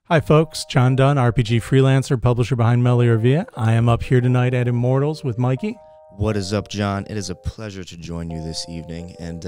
Hi folks, John Dunn, RPG freelancer, publisher behind Meliorvia. I am up here tonight at Immortals with Mikey. What is up, John? It is a pleasure to join you this evening, and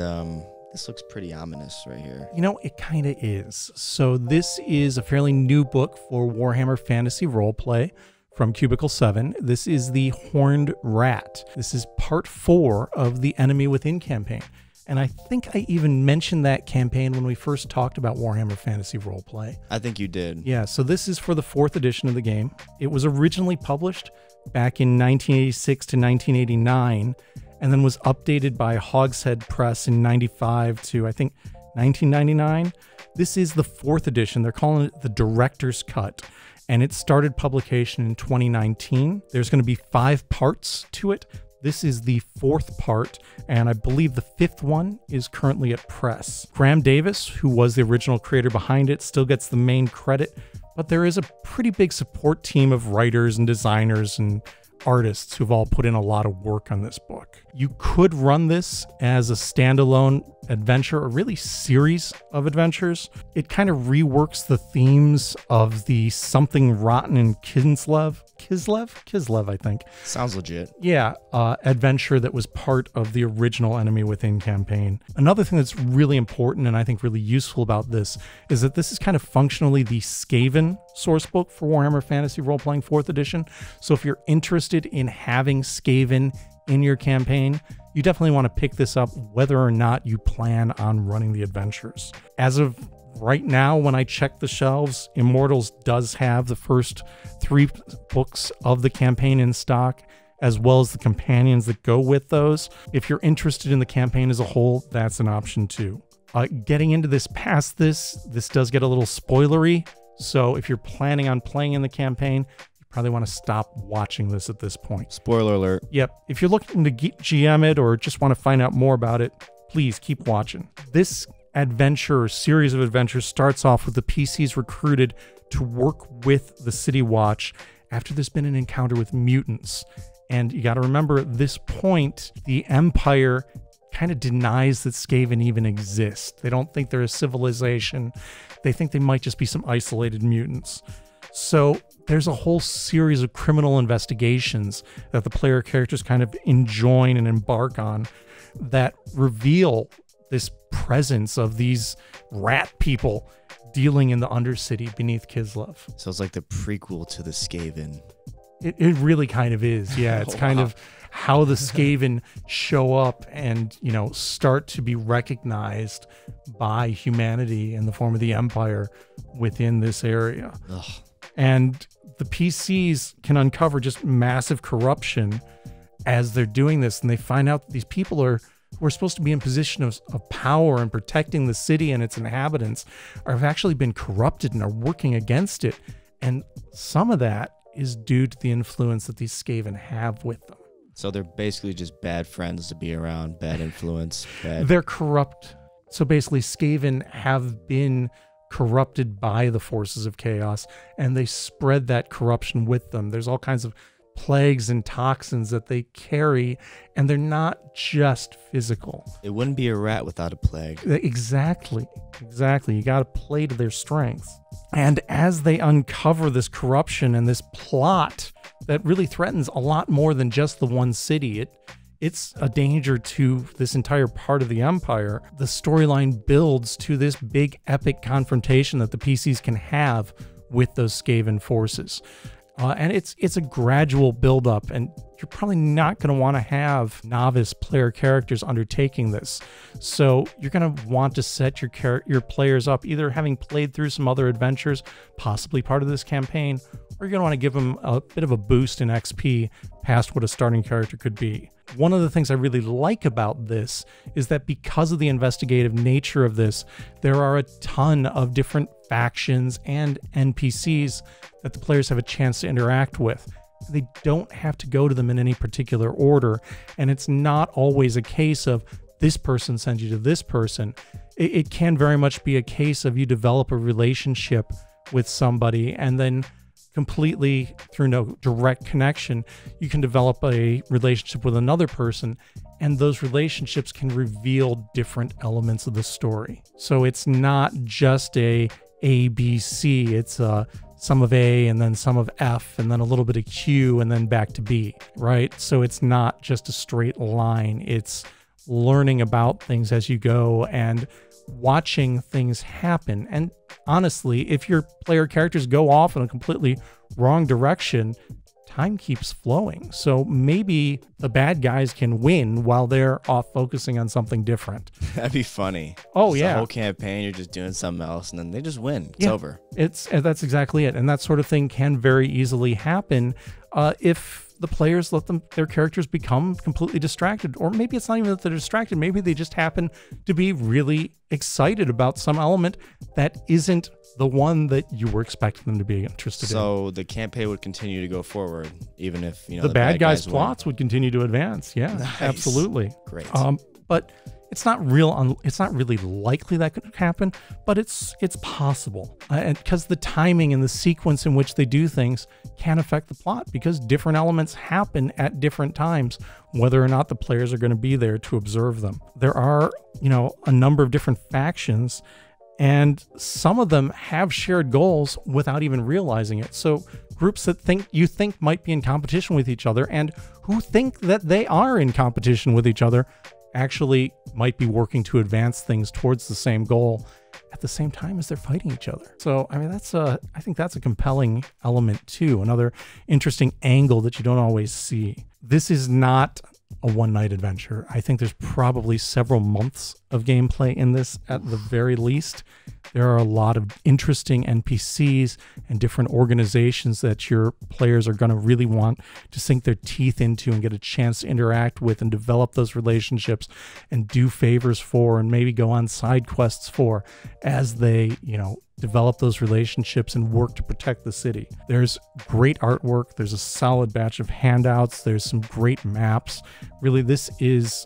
this looks pretty ominous right here. You know, it kind of is. So this is a fairly new book for Warhammer Fantasy Roleplay from Cubicle 7. This is the Horned Rat. This is part 4 of the Enemy Within campaign. And I think I even mentioned that campaign when we first talked about Warhammer Fantasy Roleplay. I think you did. Yeah, so this is for the 4th edition of the game. It was originally published back in 1986 to 1989, and then was updated by Hogshead Press in 95 to, I think, 1999. This is the 4th edition. They're calling it the Director's Cut, and it started publication in 2019. There's going to be 5 parts to it. This is the 4th part, and I believe the 5th one is currently at press. Graham Davis, who was the original creator behind it, still gets the main credit, but there is a pretty big support team of writers and designers and artists who've all put in a lot of work on this book. You could run this as a standalone adventure, or really series of adventures. It kind of reworks the themes of the Something Rotten in Kislev, I think. Sounds legit. Yeah, adventure that was part of the original Enemy Within campaign. Another thing that's really important and I think really useful about this is that this is kind of functionally the SKAVEN sourcebook for Warhammer Fantasy Roleplaying 4th edition. So if you're interested in having SKAVEN in your campaign, you definitely want to pick this up whether or not you plan on running the adventures. As of right now, when I check the shelves, Immortals does have the first 3 books of the campaign in stock, as well as the companions that go with those. If you're interested in the campaign as a whole, that's an option too. Getting into this past this does get a little spoilery, so if you're planning on playing in the campaign, probably want to stop watching this at this point. Spoiler alert. Yep. If you're looking to GM it or just want to find out more about it, please keep watching. This adventure or series of adventures starts off with the PCs recruited to work with the City Watch after there's been an encounter with mutants. And you got to remember, at this point, the Empire kind of denies that SKAVEN even exists. They don't think they're a civilization. They think they might just be some isolated mutants. So there's a whole series of criminal investigations that the player characters kind of enjoin and embark on that reveal this presence of these rat people dealing in the Undercity beneath Kislev. So it's like the prequel to the SKAVEN. It really kind of is, yeah. It's kind of how the SKAVEN show up and, you know, start to be recognized by humanity in the form of the Empire within this area. Ugh. And the PCs can uncover just massive corruption as they're doing this, and they find out that these people who are supposed to be in position of power and protecting the city and its inhabitants have actually been corrupted and are working against it. And some of that is due to the influence that these SKAVEN have with them. So they're basically just bad friends to be around, bad influence. They're corrupt. So basically SKAVEN have been corrupted by the forces of chaos, and they spread that corruption with them. There's all kinds of plagues and toxins that they carry, and they're not just physical. It wouldn't be a rat without a plague. Exactly. You got to play to their strengths. And as they uncover this corruption and this plot that really threatens a lot more than just the one city, it's a danger to this entire part of the Empire. The storyline builds to this big epic confrontation that the PCs can have with those SKAVEN forces. And it's a gradual build-up, and you're probably not going to want to have novice player characters undertaking this. So you're going to want to set your players up either having played through some other adventures, possibly part of this campaign, or you're going to want to give them a bit of a boost in XP past what a starting character could be. One of the things I really like about this is that because of the investigative nature of this, there are a ton of different factions and NPCs that the players have a chance to interact with. They don't have to go to them in any particular order, and it's not always a case of this person sends you to this person. It can very much be a case of you develop a relationship with somebody, and then completely through no direct connection, you can develop a relationship with another person, and those relationships can reveal different elements of the story. So it's not just a A, B, C. It's some of A and then some of F and then a little bit of Q and then back to B, right? So it's not just a straight line. It's learning about things as you go and watching things happen. And honestly, if your player characters go off in a completely wrong direction, time keeps flowing. So maybe the bad guys can win while they're off focusing on something different. That'd be funny. Oh, It's yeah. The whole campaign, you're just doing something else, and then they just win. It's over. That's exactly it. And that sort of thing can very easily happen if the players let their characters become completely distracted. Or maybe it's not even that they're distracted. Maybe they just happen to be really excited about some element that isn't the one that you were expecting them to be interested in. So the campaign would continue to go forward, even if the bad guys' win. plots would continue to advance. Yeah, Nice. absolutely. Great. But it's not really likely that could happen, but it's possible. And because the timing and the sequence in which they do things can affect the plot, because different elements happen at different times, whether or not the players are going to be there to observe them. There are, a number of different factions, and some of them have shared goals without even realizing it. So groups that you think might be in competition with each other and who think that they are in competition with each other actually might be working to advance things towards the same goal at the same time as they're fighting each other. So, I mean, I think that's a compelling element too. Another interesting angle that you don't always see. This is not a one-night adventure. I think there's probably several months of gameplay in this at the very least. There are a lot of interesting NPCs and different organizations that your players are going to really want to sink their teeth into and get a chance to interact with and develop those relationships and do favors for and maybe go on side quests for as they, develop those relationships and work to protect the city. There's great artwork. There's a solid batch of handouts. There's some great maps. Really, this is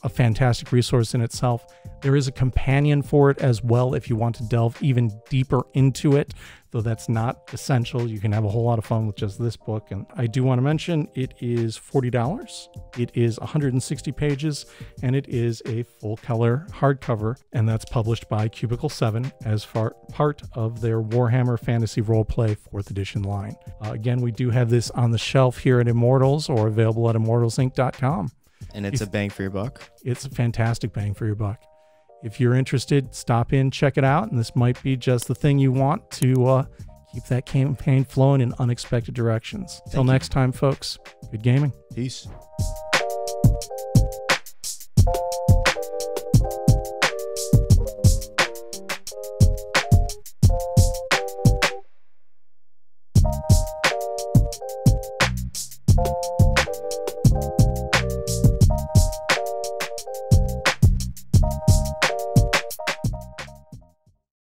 a fantastic resource in itself. There is a companion for it as well if you want to delve even deeper into it, though that's not essential. You can have a whole lot of fun with just this book. And I do want to mention it is $40. It is 160 pages, and it is a full color hardcover, and that's published by Cubicle 7 as part of their Warhammer Fantasy Roleplay 4th edition line. Again, we do have this on the shelf here at Immortals or available at immortalsinc.com. And it's a bang for your buck. It's a fantastic bang for your buck. If you're interested, stop in, check it out, and this might be just the thing you want to keep that campaign flowing in unexpected directions. Till next time, folks, good gaming. Peace.